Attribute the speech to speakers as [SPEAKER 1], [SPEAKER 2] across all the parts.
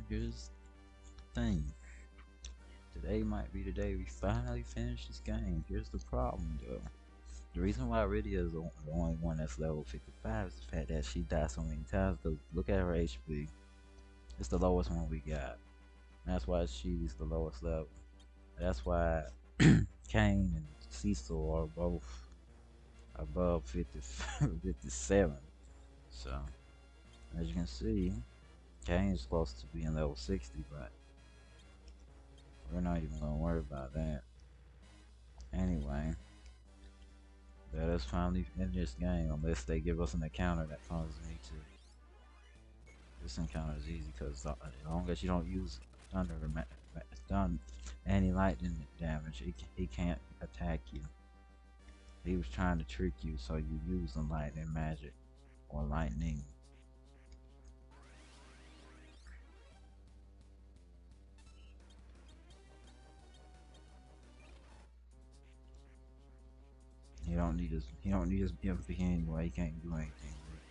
[SPEAKER 1] here's the thing. Today might be the day we finally finish this game. Here's the problem though. The reason why Rydia is the only one that's level 55 is the fact that she died so many times. Look at her HP. It's the lowest one we got. That's why she's the lowest level. That's why Kane and Cecil are both above 50, 57. So, as you can see, Kane is close to being level 60, but we're not even gonna worry about that. Anyway, let us finally end this game, unless they give us an encounter that causes me to. This encounter is easy because as long as you don't use thunder, any lightning damage, he can't attack you. He was trying to trick you, so you use the lightning magic or lightning. He don't need his MP anyway. He can't do anything with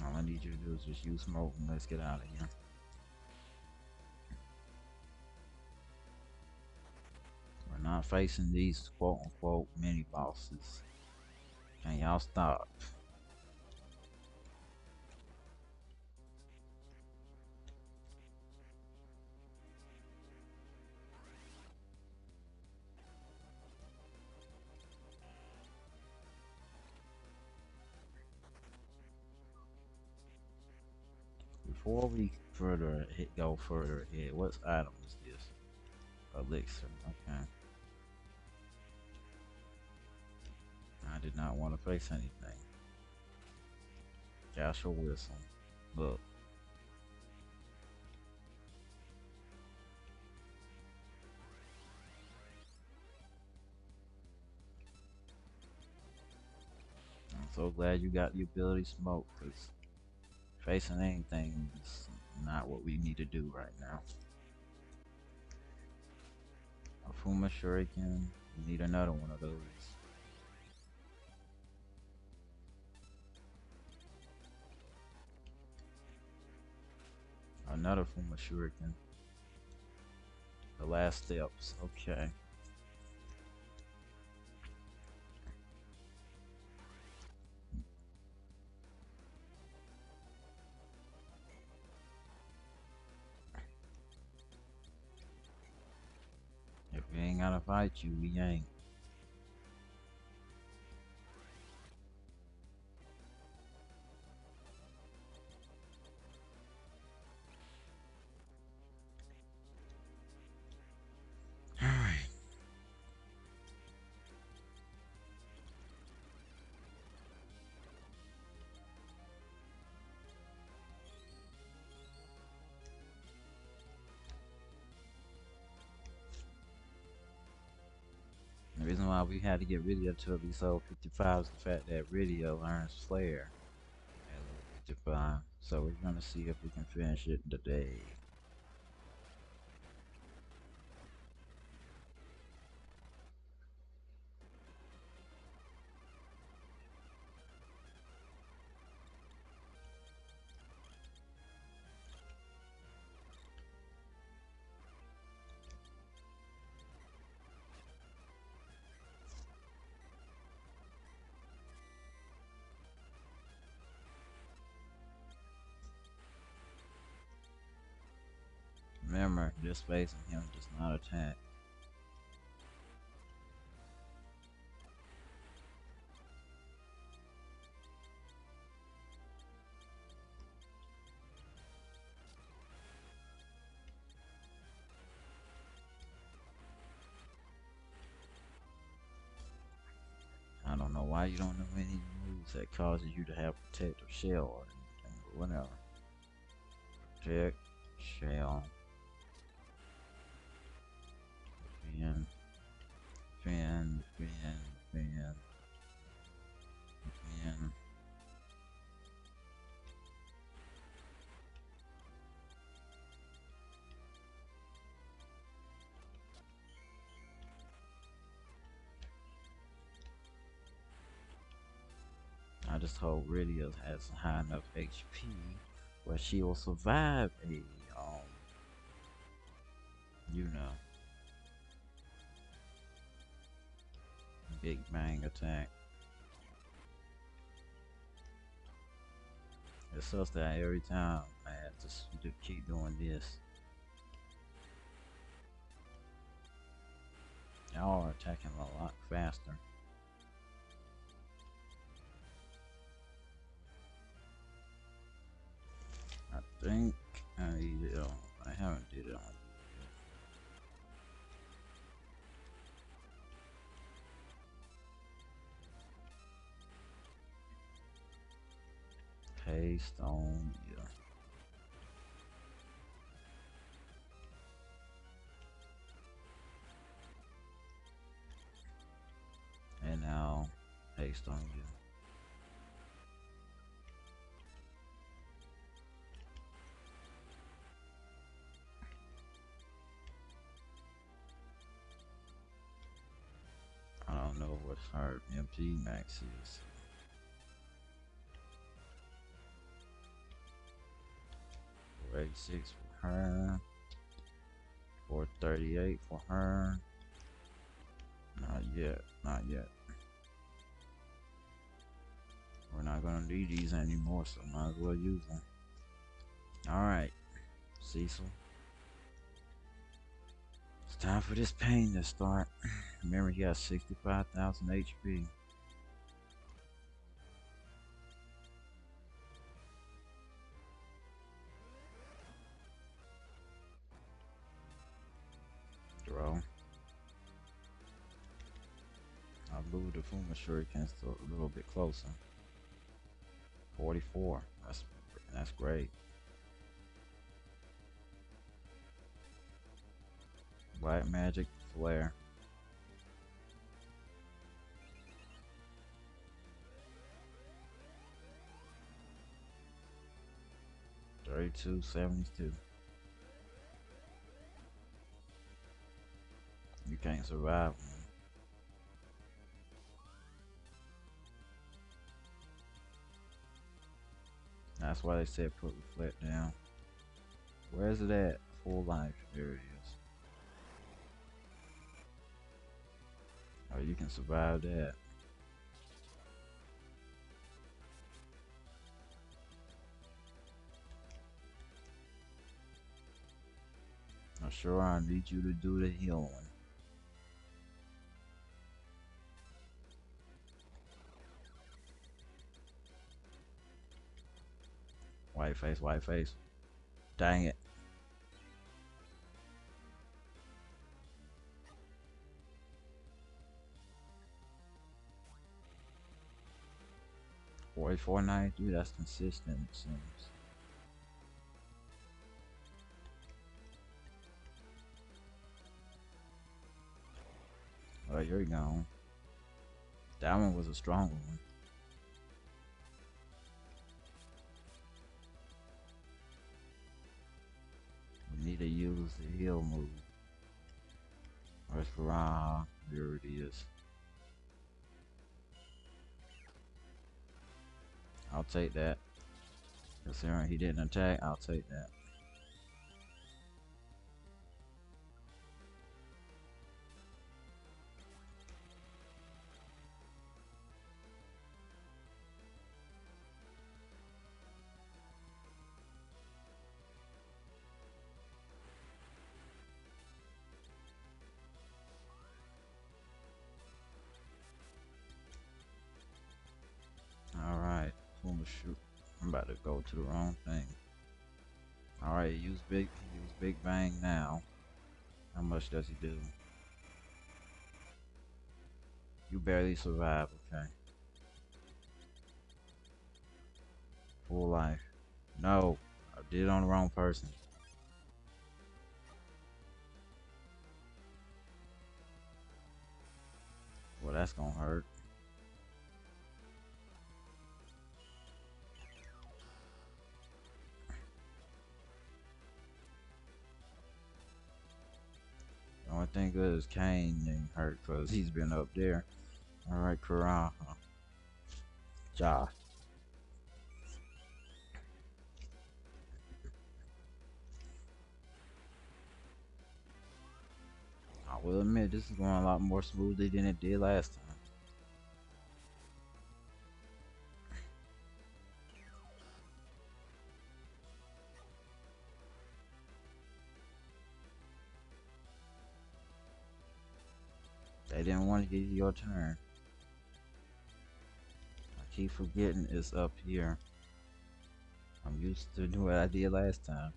[SPEAKER 1] it. All I need you to do is just use smoke and let's get out of here. We're not facing these quote unquote mini bosses. Can y'all stop? Before we go further ahead, what item is this? Elixir. Okay. I did not want to face anything. Joshua Wilson. Look. I'm so glad you got the ability to smoke, because facing anything is not what we need to do right now. A Fuma Shuriken, we need another one of those. Another Fuma Shuriken. The last steps, okay. If we ain't gotta fight you, we ain't. Alright. The reason why we had to get Rydia to at least level 55 is the fact that Rydia learns Flare at level 55. So we're gonna see if we can finish it today. Remember, just facing him does not attack. I don't know why you don't know any moves that causes you to have protective shell or anything, but whatever. Protect, shell, fin, fin, fin, fin, fin. just hope Rydia has high enough HP where she will survive a you know, big bang attack. It sucks that every time I have to keep doing this. Y'all are attacking a lot faster. I think I need it on. I haven't did it on. Paste on, yeah. And now paste on you. I don't know what her MP max is. 486 for her. 438 for her. Not yet, not yet. We're not gonna need these anymore, so might as well use them. Alright, Cecil. It's time for this pain to start. Remember, he has 65,000 HP. Throw. I moved the Fuma Shurikens a little bit closer. 44. That's great. Black Magic Flare. $32.72. You can't survive, man. That's why they said put reflect down. Where is it at? Full life. There it is. Oh, you can survive that. I'm sure I need you to do the healing. White face, white face. Dang it. $44.93, that's consistent, it seems. Oh, you're gone. That one was a stronger one. We need to use the heal move. Where's Farah? There it is. I'll take that. Considering he didn't attack, I'll take that. Alright, shoot. I'm about to go to the wrong thing. Alright, use big bang now. How much does he do? You barely survive, okay. Full life. No, I did it on the wrong person. Well, that's gonna hurt. The only thing good is Kane ain't hurt because he's been up there. Alright, Kara. Ja. will admit this is going a lot more smoothly than it did last time. They didn't want to give you your turn. I keep forgetting it's up here. I'm used to doing what I did last time.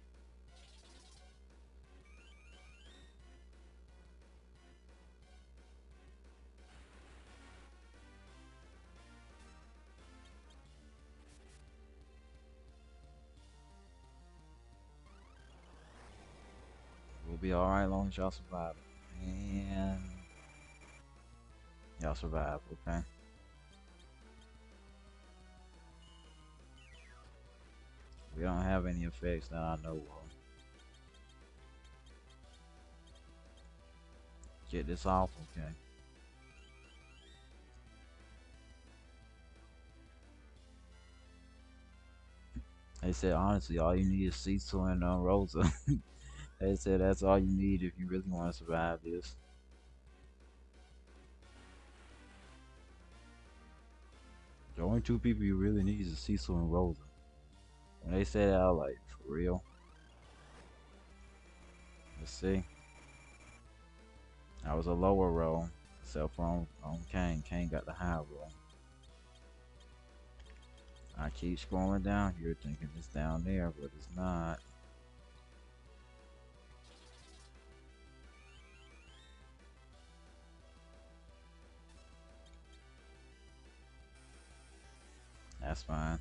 [SPEAKER 1] We'll be alright as long as y'all survive. And y'all survive, okay? We don't have any effects that I know of. Get this off, okay? They said honestly, all you need is Cecil and Rosa. They said that's all you need if you really want to survive this. The only two people you really need is Cecil and Rosa. When they said that, I was like, for real? Let's see. That was a lower roll, except for on Kane. Kane got the high roll. I keep scrolling down here thinking it's down there, but it's not. That's fine.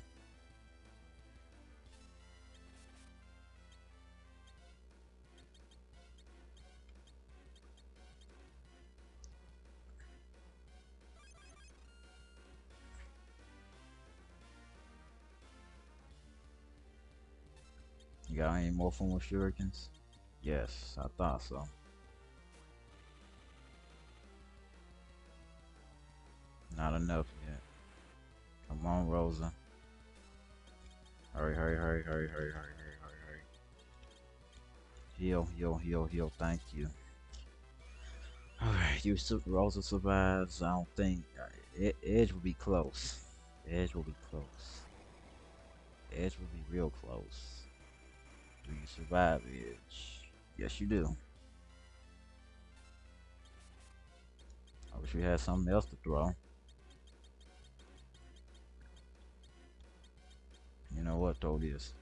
[SPEAKER 1] You got any more from shurikens? Yes, I thought so. Not enough yet. Come on, Rosa. Hurry, hurry, hurry, hurry, hurry, hurry, hurry, hurry, hurry. Heal, heal, heal, heal. Thank you. Alright, Rosa survives. I don't think. Edge will be close. Edge will be close. Edge will be real close. Do you survive, Edge? Yes, you do. I wish we had something else to throw. You know what? Throw this.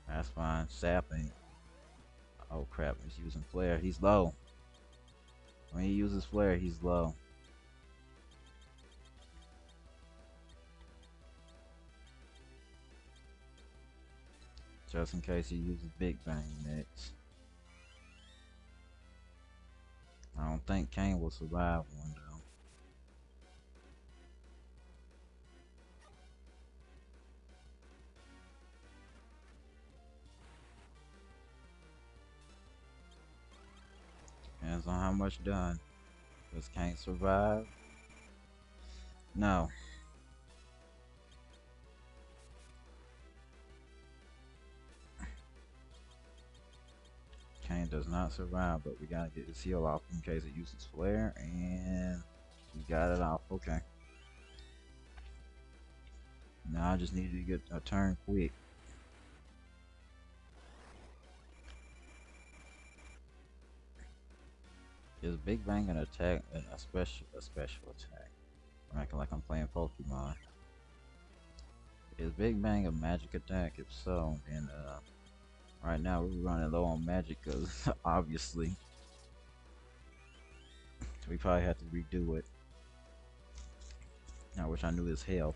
[SPEAKER 1] That's fine. Sapping. Oh crap, he's using flare. He's low. When he uses flare, he's low. Just in case he uses Big Bang next. I don't think Kane will survive one though. Depends on how much done. Does Kane survive? No. Kane does not survive, but we gotta get this heal off in case it uses flare, and we got it off. Okay. Now I just need to get a turn quick. Is Big Bang an attack, a special attack? I'm acting like I'm playing Pokemon. Is Big Bang a magic attack? If so, then right now we're running low on magic because obviously we probably have to redo it. I wish I knew his health.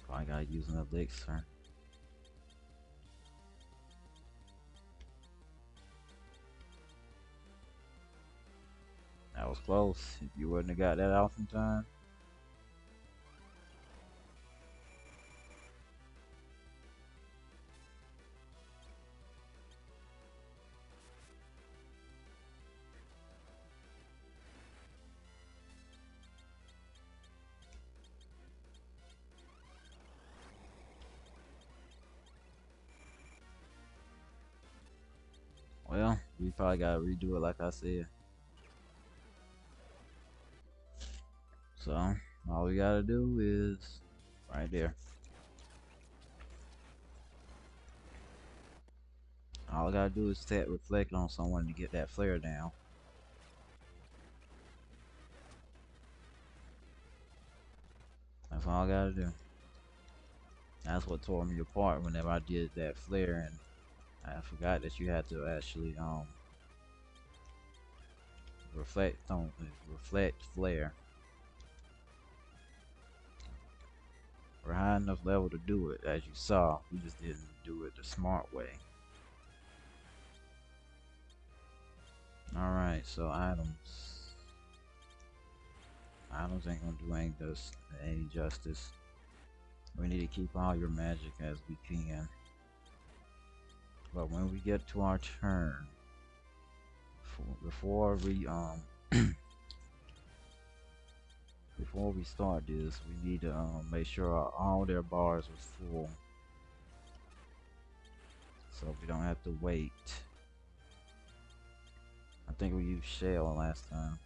[SPEAKER 1] Probably gotta use an elixir. That was close. If you wouldn't have got that off in time. Well, we probably gotta redo it like I said. So all we gotta do is right there. All I gotta do is set reflect on someone to get that flare down. That's all I gotta do. That's what tore me apart whenever I did that flare, and I forgot that you had to actually reflect flare. We're high enough level to do it, as you saw. We just didn't do it the smart way. Alright, so items. Items ain't gonna do any justice. We need to keep all your magic as we can. But when we get to our turn, before we before we start this, we need to make sure all their bars are full, so we don't have to wait. I think we used shell last time,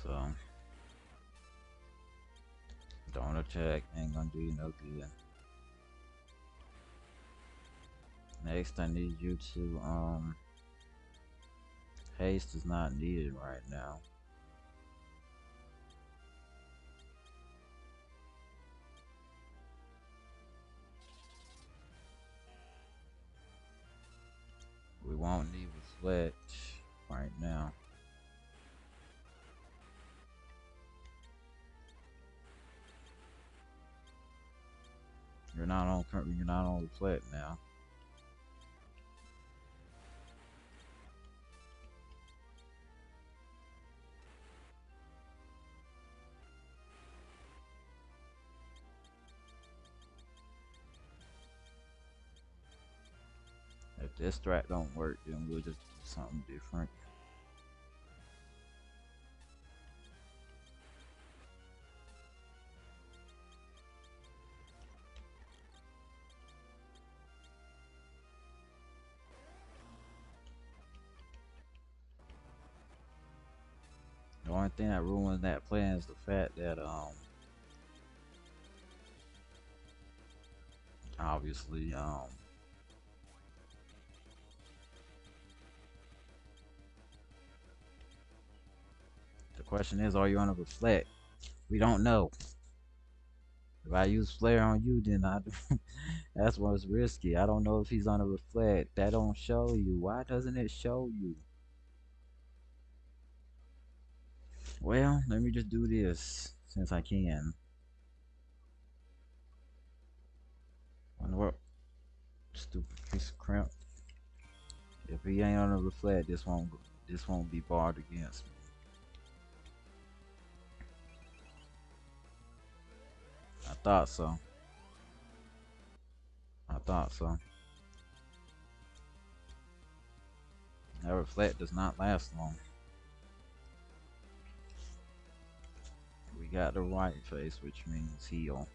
[SPEAKER 1] so don't attack, ain't gonna do you no good. Next, I need you to haste is not needed right now. We won't need reflect right now. You're not on reflect now. If this strat don't work, then we'll just do something different. The only thing that ruins that plan is the fact that obviously the question is, are you on a reflect? We don't know. If I use flare on you, then that's what's risky. I don't know if he's on a reflect. That don't show you. Why doesn't it show you? Well, let me just do this since I can. What? Stupid piece of crap. If he ain't on a reflect, this won't be barred against me. I thought so. I thought so. That reflect does not last long. We got the right face, which means heal.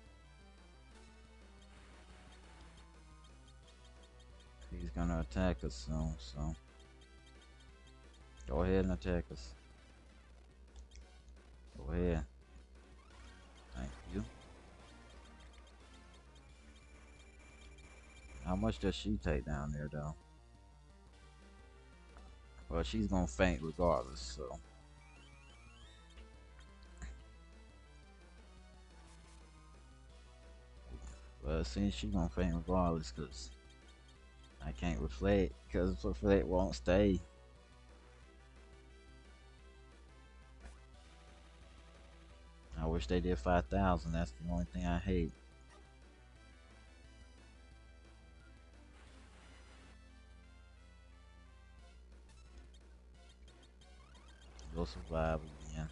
[SPEAKER 1] He's gonna attack us soon, so go ahead and attack us. Go ahead. Thank you. How much does she take down there, though? Well, she's gonna faint regardless, so. Well, since she's gonna faint regardless, cause I can't reflect, cause reflect won't stay. I wish they did 5,000. That's the only thing I hate. Go survive again.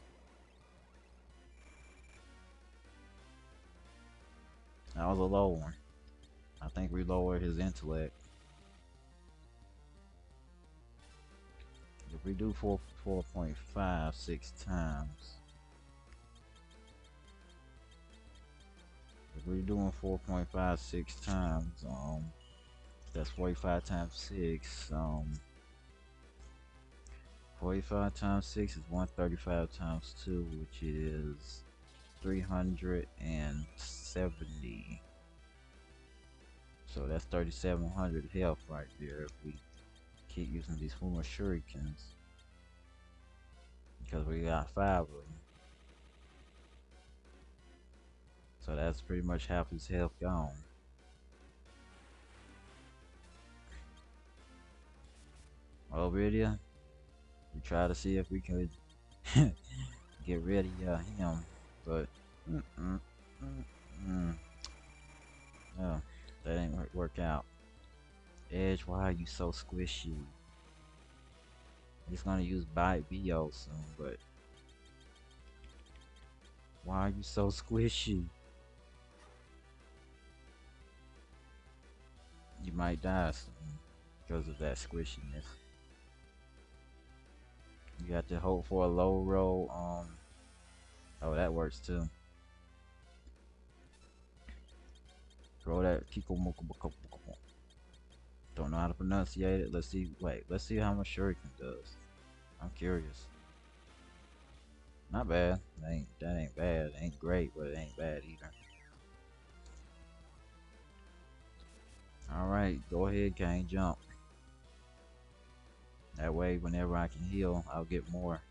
[SPEAKER 1] That was a low one. I think we lowered his intellect. If we do 4.5 6 times. If we're doing 4.5 6 times, That's 45 times 6. 45 times 6 is 135 times 2, which is 370. So that's 3,700 health right there if we keep using these Fuma Shurikens. Because we got 5 of them. So that's pretty much half his health gone. Well, Rydia, we try to see if we can get rid of him, but no, that ain't work out. Edge, why are you so squishy? He's gonna use Bite BO soon, but why are you so squishy? You might die soon because of that squishiness. You have to hope for a low roll. Oh, that works too. Throw that Kiko Moko. Don't know how to pronunciate it. Let's see. Wait, let's see how much Shuriken does. I'm curious. Not bad. That ain't bad. It ain't great, but it ain't bad either. Alright, go ahead, Kane, jump. That way, whenever I can heal, I'll get more.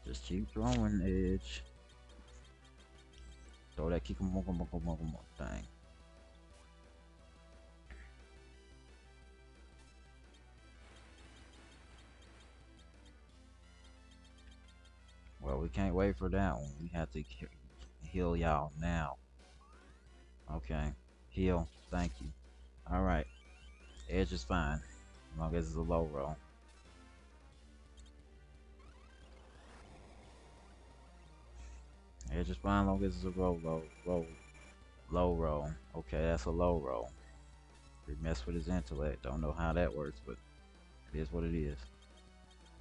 [SPEAKER 1] Just keep throwing, Edge. Throw that Kikamoko thing. Well, we can't wait for that one. We have to heal y'all now. Okay, heal. Thank you. Alright, Edge is fine. As long as it's a low roll. Edge is fine as long as it's a low roll. Okay, that's a low roll. We mess with his intellect. Don't know how that works, but it is what it is.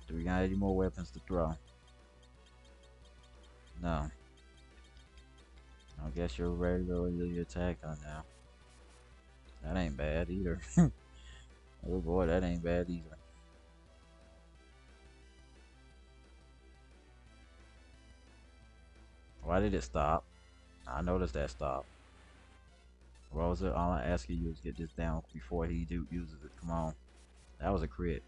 [SPEAKER 1] Do we got any more weapons to throw? No. I guess you're ready to really attack on now. That ain't bad either. Oh boy, that ain't bad either. Why did it stop? I noticed that stop. Rosa, all I ask you is get this down before he uses it. Come on. That was a crit.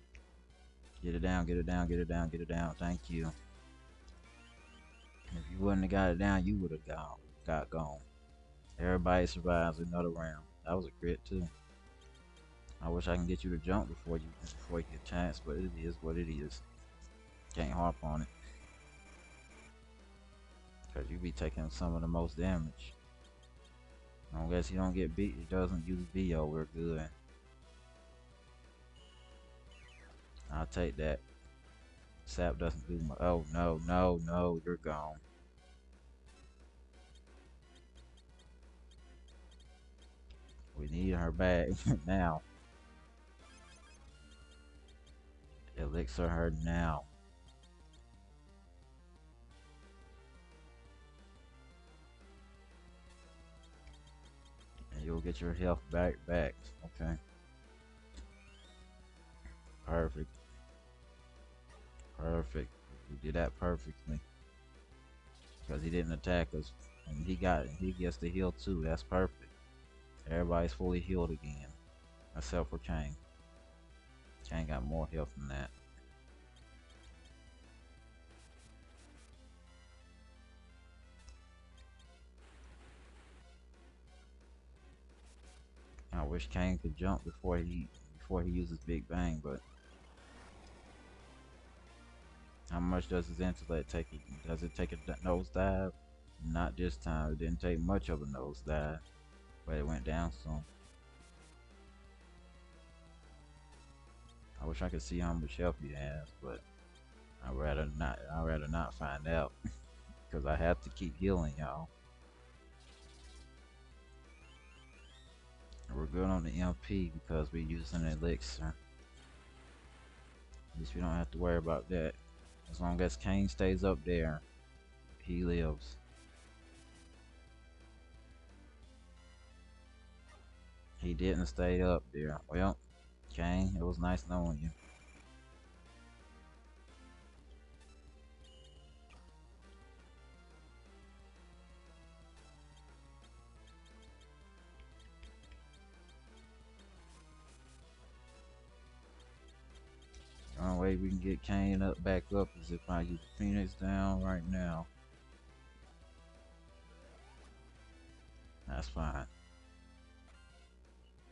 [SPEAKER 1] Get it down, get it down, get it down, get it down. Thank you. If you wouldn't have got it down, you would have got gone. Everybody survives another round. That was a crit too. I wish I can get you to jump before you get a chance, but it is what it is. Can't harp on it. Cause you be taking some of the most damage. Unless he don't get beat, he doesn't use VO, we're good. I'll take that. Sap doesn't do much. Oh no, no, no, you're gone. We need her back now. Elixir her now. And you'll get your health back. Okay. Perfect. Perfect. We did that perfectly. Because he didn't attack us. And he gets the heal too. That's perfect. Everybody's fully healed again. Except for Kane. Kane got more health than that. I wish Kane could jump before he uses Big Bang, but how much does his intellect take? Does it take a nosedive? Not this time. It didn't take much of a nosedive, but it went down some. I wish I could see how much health he has, but I'd rather not find out because I have to keep healing y'all. We're good on the MP because we're using an elixir. At least we don't have to worry about that. As long as Kane stays up there, he lives. He didn't stay up there. Well, Kane, it was nice knowing you. The only way we can get Kane up back up is if I use Phoenix down right now. That's fine.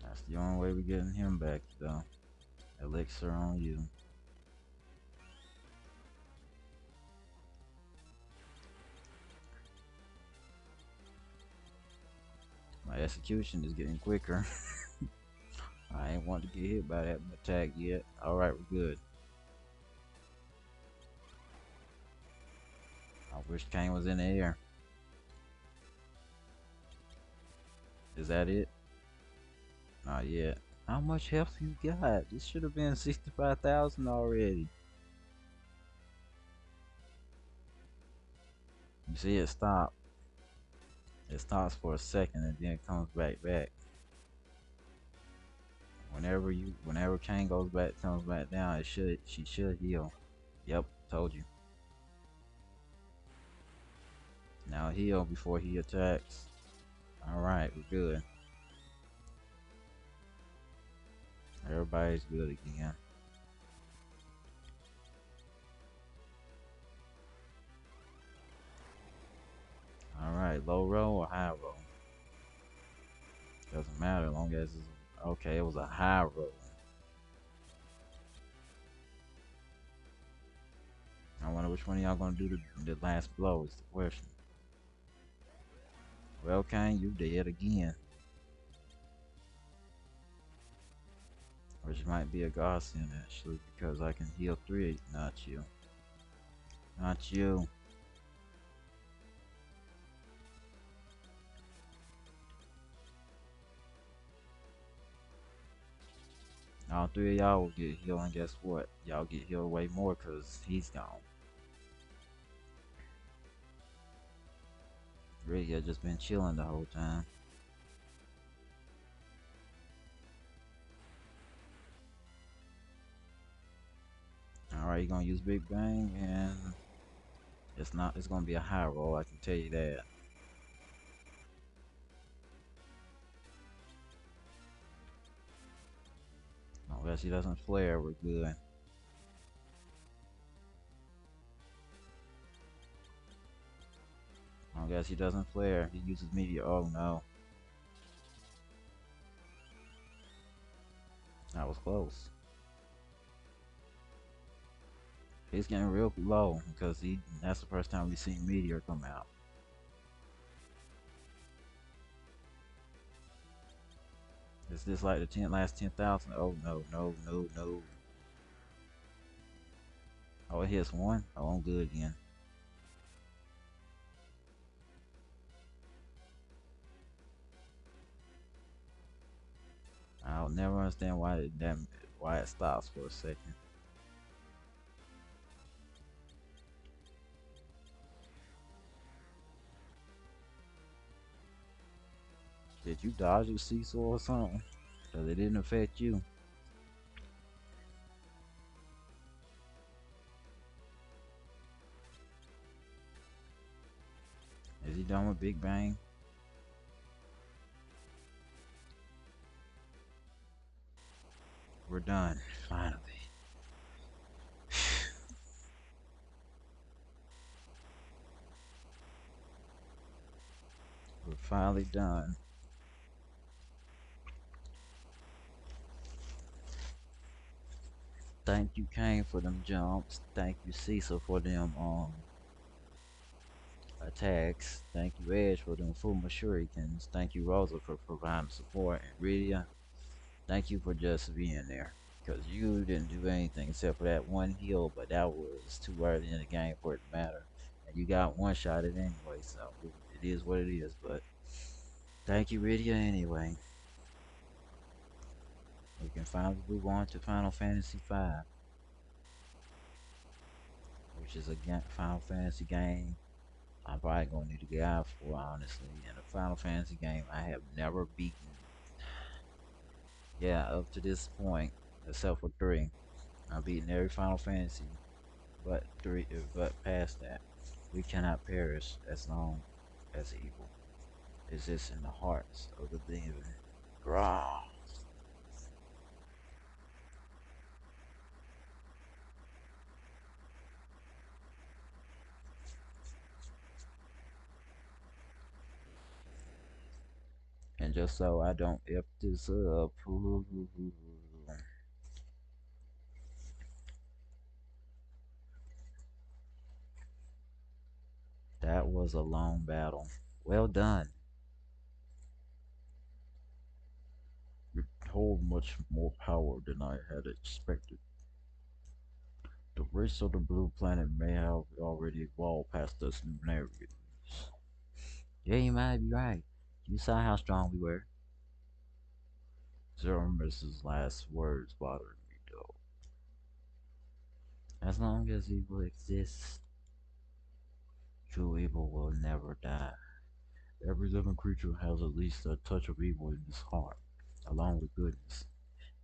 [SPEAKER 1] That's the only way we're getting him back though. Elixir on you. My execution is getting quicker. I ain't want to get hit by that attack yet. Alright, we're good. I wish Kane was in the air. Is that it? Not yet. How much health you got? This should have been 65,000 already. You see it stop. It stops for a second and then it comes back. Whenever Kane comes back down, she should heal. Yep, told you. Now heal before he attacks. Alright, we're good. Everybody's good again. Alright, low roll or high roll? Doesn't matter as long as it's okay, it was a high roll. I wonder which one of y'all gonna do the last blow is the question. Well, Kane, you dead again. Which might be a godsend actually, because I can heal 3, not you. Not you. All 3 of y'all will get healed, and guess what? Y'all get healed way more because he's gone. Really, I just been chilling the whole time. Alright, you're gonna use Big Bang, and it's gonna be a high roll, I can tell you that. Unless he doesn't flare, we're good. Unless he doesn't flare, he uses meteor. Oh no. That was close. He's getting real low because that's the first time we've seen meteor come out. Is this like the last 10,000? Oh no. Oh, it hits 1? Oh, I'm good again. I'll never understand why it stops for a second. Did you dodge your seesaw or something? Cause it didn't affect you. Is he done with Big Bang? We're done, finally. We're finally done. Thank you, Kane, for them jumps. Thank you, Cecil, for them attacks. Thank you, Edge, for them full shurikens. Thank you, Rosa, for providing support. And Rydia, thank you for just being there. Because you didn't do anything except for that one heal, but that was too early in the game for it to matter. And you got one shot at it anyway, so it is what it is. But thank you, Rydia, anyway. We can finally move on to Final Fantasy V, which is a Final Fantasy game I'm probably gonna need a guide for, honestly. In a Final Fantasy game I have never beaten. Yeah, up to this point, except for 3. I've beaten every Final Fantasy, but past that, we cannot perish as long as evil exists in the hearts of the living. Grah. And just so I don't F this up, that was a long battle. Well done. You hold much more power than I had expected. The race of the blue planet may have already evolved past us Lunar Ruins. Yeah, you might be right. You saw how strong we were. Zerom's last words bothered me though. As long as evil exists, true evil will never die. Every living creature has at least a touch of evil in its heart, along with goodness.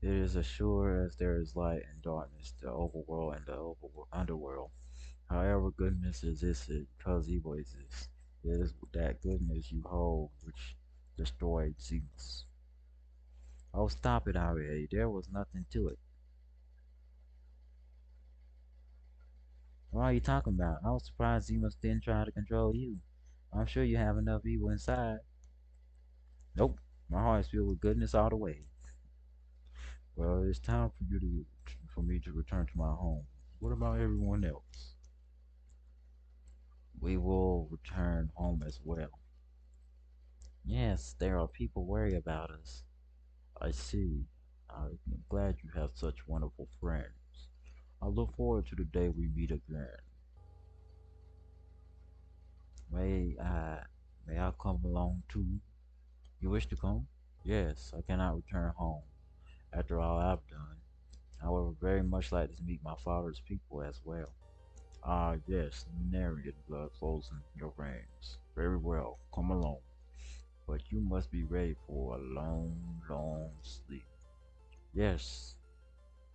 [SPEAKER 1] It is as sure as there is light and darkness, the overworld and the underworld. However, goodness exists because evil exists. It is that goodness you hold which destroyed Zeus. Oh, stop it already. There was nothing to it. What are you talking about? I was surprised Zeus didn't try to control you. I'm sure you have enough evil inside. Nope. My heart is filled with goodness all the way. Well, it's time for me to return to my home. What about everyone else? We will return home as well. Yes, there are people worried about us. I see. I'm glad you have such wonderful friends. I look forward to the day we meet again. May I, may I come along too? You wish to come? Yes, I cannot return home after all I've done. I would very much like to meet my father's people as well. Ah, yes, Lunarian blood flows in your veins. Very well, come along. But you must be ready for a long, long sleep. Yes,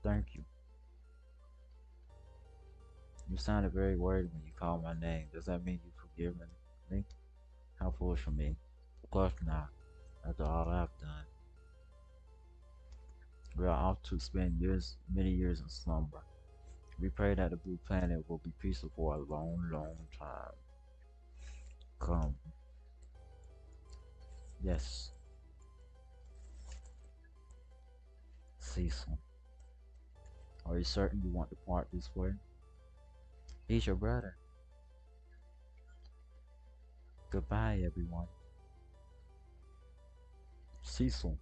[SPEAKER 1] thank you. You sounded very worried when you called my name. Does that mean you've forgiven me? How foolish of me. Of course not, after all I've done. We are off to spend many years in slumber. We pray that the blue planet will be peaceful for a long, long time. Come. Yes, Cecil. Are you certain you want to part this way? He's your brother. Goodbye, everyone. Cecil.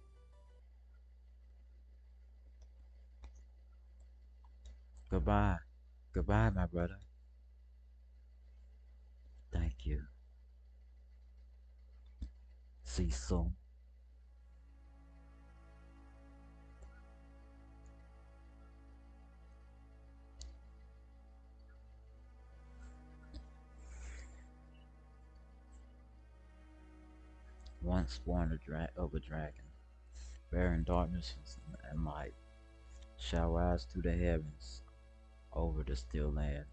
[SPEAKER 1] Goodbye. Goodbye, my brother. Thank you. Cecil. Once born of a dragon, bearing darkness and light, shall rise to the heavens over the still land.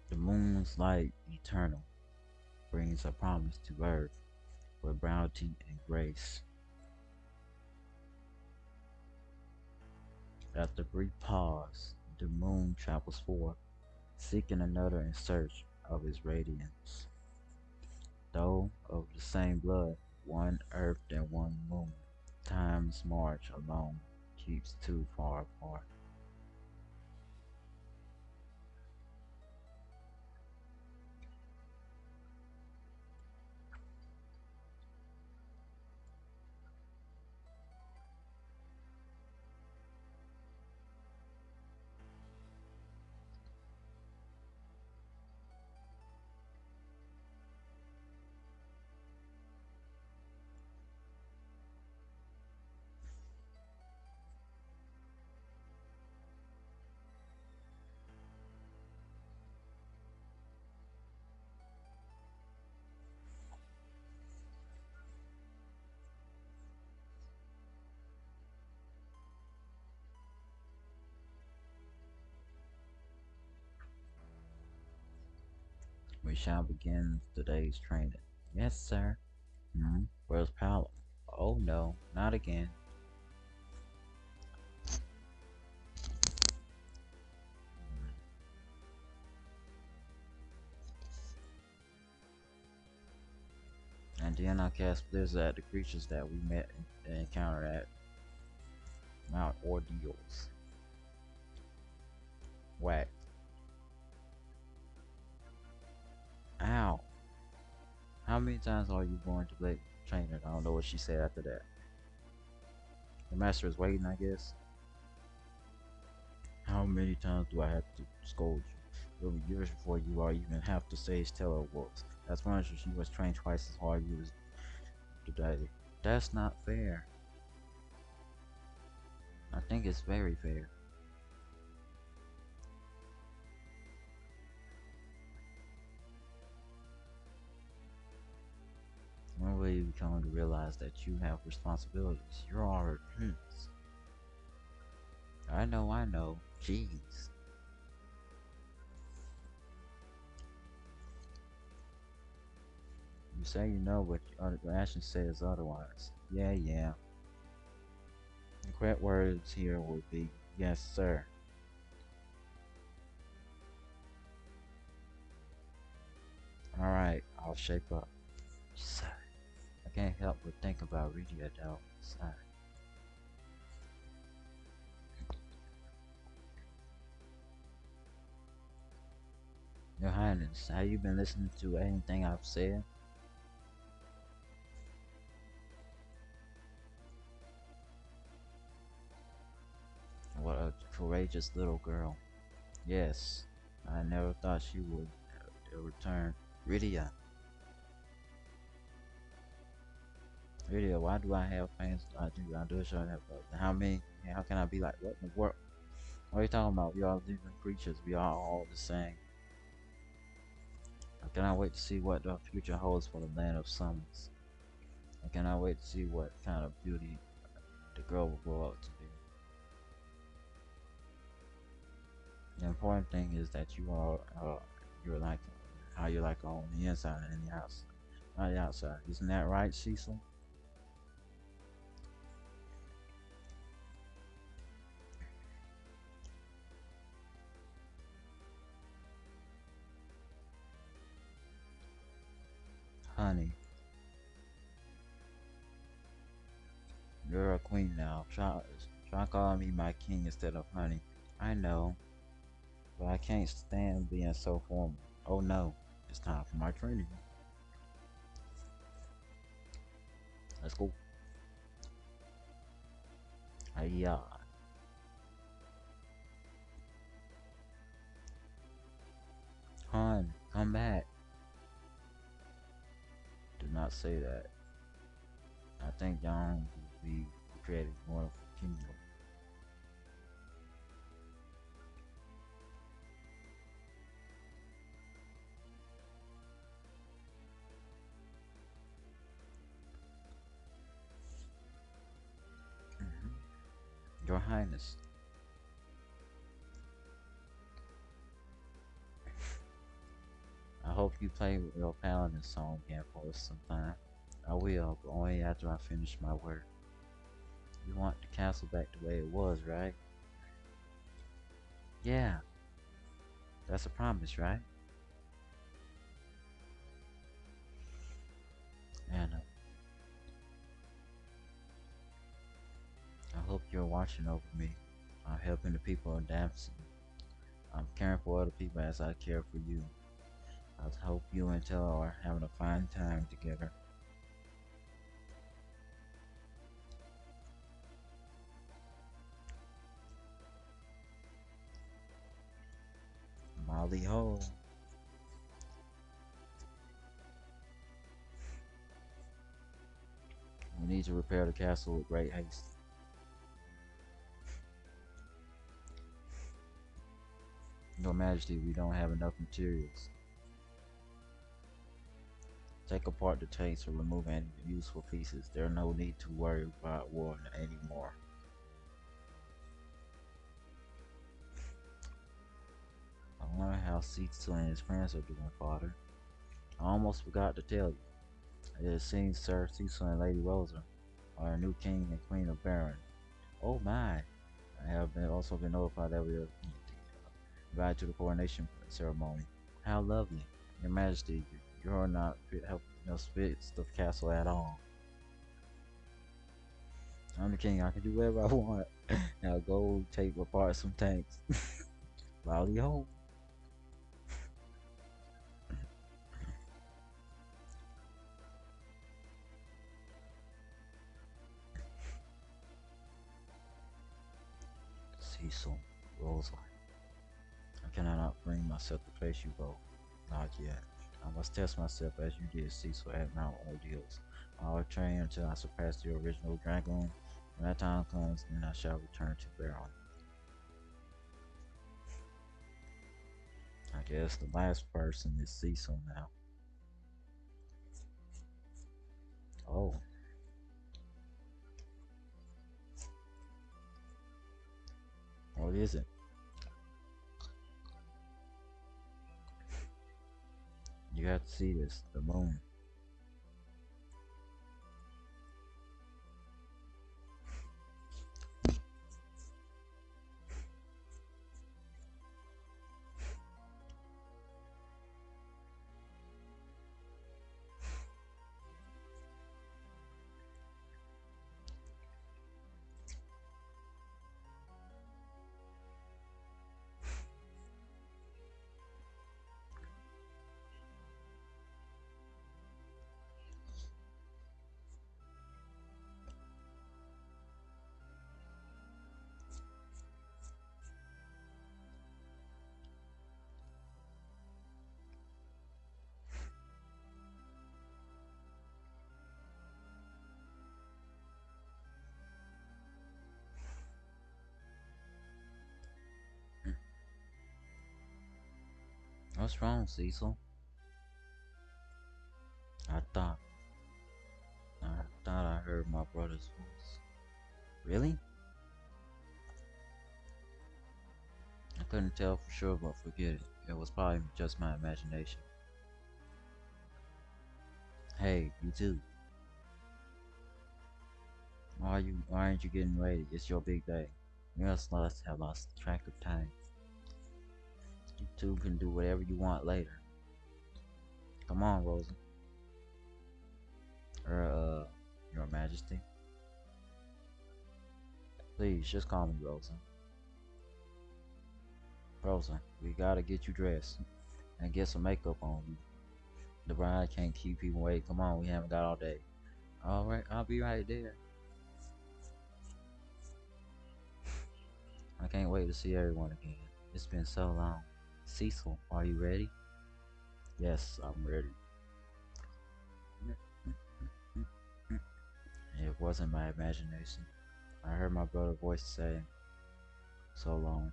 [SPEAKER 1] The moon's light eternal brings a promise to earth with bounty and grace. After a brief pause, the moon travels forth, seeking another in search of his radiance. Though of the same blood, one earth and one moon, time's march alone keeps too far apart. We shall begin today's training. Yes, sir. Where's Paolo? Oh no, not again. And then I cast Blizzard at the creatures that we met and encountered at Mount Ordeals. Whack. Ow. How many times are you going to play trainer? I don't know what she said after that. The master is waiting, I guess. How many times do I have to scold you? It'll be years before you are even have to sage Teller Wolves. That's why she was trained twice as hard as today. That's not fair. I think it's very fair. When will you come to realize that you have responsibilities? You're our prince. I know, I know. Jeez. You say you know, but your action says otherwise. Yeah, yeah. The correct words here would be, yes, sir. Alright, I'll shape up. Sir. I can't help but think about Rydia though. Sir. Your Highness, have you been listening to anything I've said? What a courageous little girl. Yes, I never thought she would return. Rydia. Rydia, why do I have fans? I do show have how many? How can I be like, what in the world? What are you talking about? We are living creatures. We are all the same. I cannot wait to see what the future holds for the land of summons. I cannot wait to see what kind of beauty the girl will grow up to be. The important thing is that you are, you're like, how you like on the inside and the outside, not the outside. Isn't that right, Cecil? Honey, you're a queen now. Try calling me my king instead of honey. I know, but I can't stand being so formal. Oh no, it's time for my training. Let's go. Hiya. Hun, come back. Do not say that. I think John will be creating more of a kingdom. Your Highness. I hope you play with your paladin song again for us sometime. I will, but only after I finish my work. You want the castle back the way it was, right? Yeah, that's a promise, right? And I hope you're watching over me. I'm helping the people of Damson. I'm caring for other people as I care for you. I hope you and Tella are having a fine time together. Molly ho. We need to repair the castle with great haste. Your Majesty, we don't have enough materials. Take apart the tanks or remove any useful pieces. There's no need to worry about war anymore. I wonder how Cecil and his friends are doing, Father. I almost forgot to tell you. It seems Sir Cecil and Lady Rosa are a new king and queen of Baron. Oh my! I have also been notified that we are invited to the coronation ceremony. How lovely! Your Majesty, you're not helping us fix the castle at all. I'm the king. I can do whatever I want. Now go take apart some tanks. Loudly ho. Cecil, Rosa. I cannot bring myself to face you both. Not yet. I must test myself as you did, Cecil, at Mount Ordeals. I'll train until I surpass the original dragoon. When that time comes, then I shall return to Baron. I guess the last person is Cecil now. Oh. What is it? You have to see this. The moon. What's wrong, Cecil? I thought I thought I heard my brother's voice. Really? I couldn't tell for sure, but forget it. It was probably just my imagination. Hey, you too. Why aren't you getting ready? It's your big day. We must have lost track of time. You two can do whatever you want later. Come on, Rosa. Or, Your Majesty. Please, just call me Rosa. Rosa, we gotta get you dressed and get some makeup on you. The bride can't keep people waiting. Come on, we haven't got all day. Alright, I'll be right there. I can't wait to see everyone again. It's been so long. Cecil, are you ready? Yes, I'm ready. It wasn't my imagination. I heard my brother's voice saying, so long.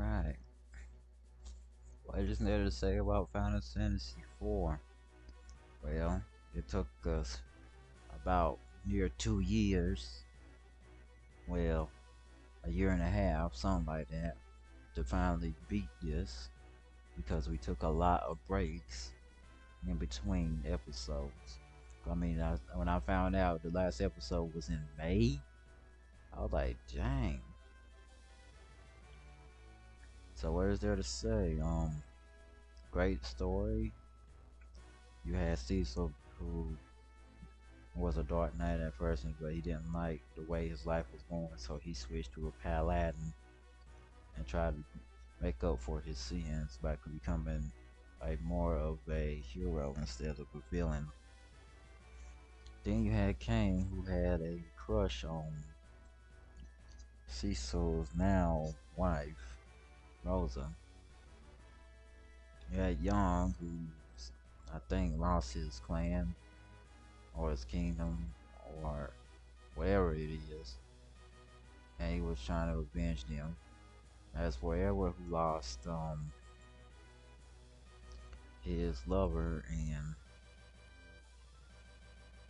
[SPEAKER 1] Alright. What is there to say about Final Fantasy 4? Well, it took us about near 2 years, well, a year and a half, something like that, to finally beat this because we took a lot of breaks in between episodes. I mean, when I found out the last episode was in May, I was like, dang. So what is there to say? Great story. You had Cecil, who was a Dark Knight at first, but he didn't like the way his life was going, so he switched to a Paladin and tried to make up for his sins by becoming like more of a hero instead of a villain. Then you had Kane, who had a crush on Cecil's now wife, Rosa. You had Young, who I think lost his clan or his kingdom or wherever it is, and he was trying to avenge them. As for Edward, who lost his lover and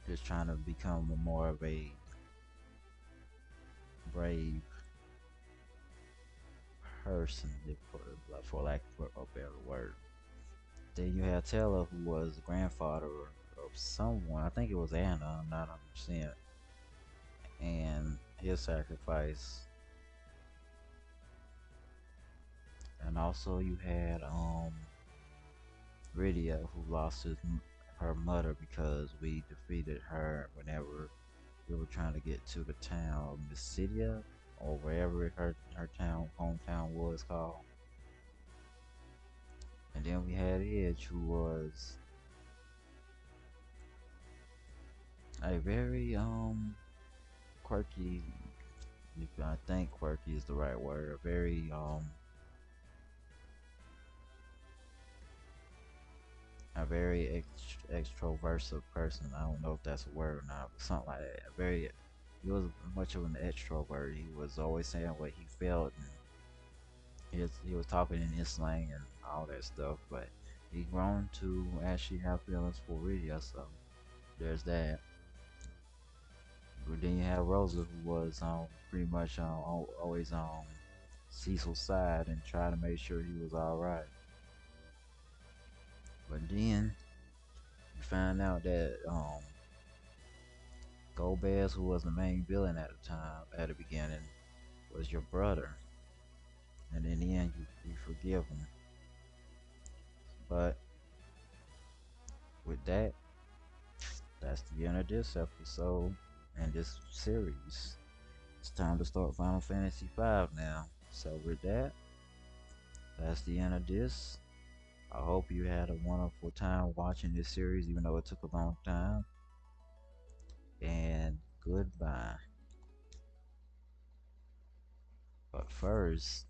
[SPEAKER 1] just trying to become more of a brave person, for lack of a better word. Then you had Taylor, who was the grandfather of someone. I think it was Anna. I'm not 100%. And his sacrifice. And also you had Rydia, who lost her mother because we defeated her whenever we were trying to get to the town Mysidia, or wherever her hometown was called. And then we had Edge, who was a very quirky, if I think quirky is the right word, a very extroversive person. I don't know if that's a word or not, but something like that. He was much of an extrovert. He was always saying what he felt, and he was talking in his slang and all that stuff. But he grown to actually have feelings for Rydia, so there's that. But then you have Rosa, who was pretty much always on Cecil's side and trying to make sure he was alright. But then you find out that Golbez, who was the main villain at the time, at the beginning, was your brother. And in the end, you forgive him. But with that, that's the end of this episode and this series. It's time to start Final Fantasy V now. So with that, that's the end of this. I hope you had a wonderful time watching this series, even though it took a long time. And goodbye. But first,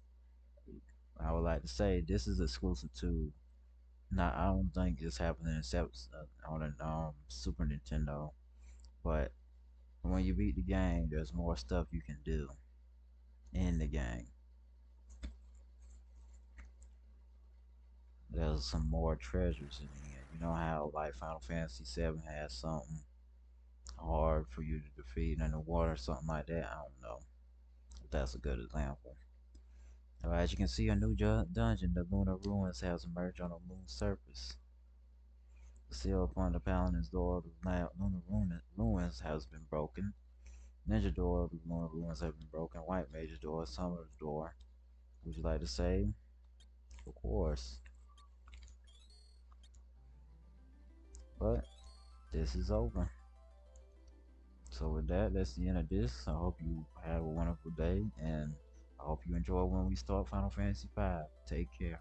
[SPEAKER 1] I would like to say this is exclusive to. Not, I don't think it's happening except on a Super Nintendo. But when you beat the game, there's more stuff you can do in the game. There's some more treasures in the end. You know how like Final Fantasy VII has something hard for you to defeat in the water, something like that. I don't know. That's a good example. As you can see, a new dungeon, the Lunar Ruins, has emerged on the moon's surface. The seal upon the paladin's door of the Lunar Ruins has been broken. Ninja door of the Lunar Ruins have been broken. White Mage's door, Summoner's door. Would you like to say? Of course. But this is over. So with that, that's the end of this. I hope you have a wonderful day, and I hope you enjoy when we start Final Fantasy V. Take care.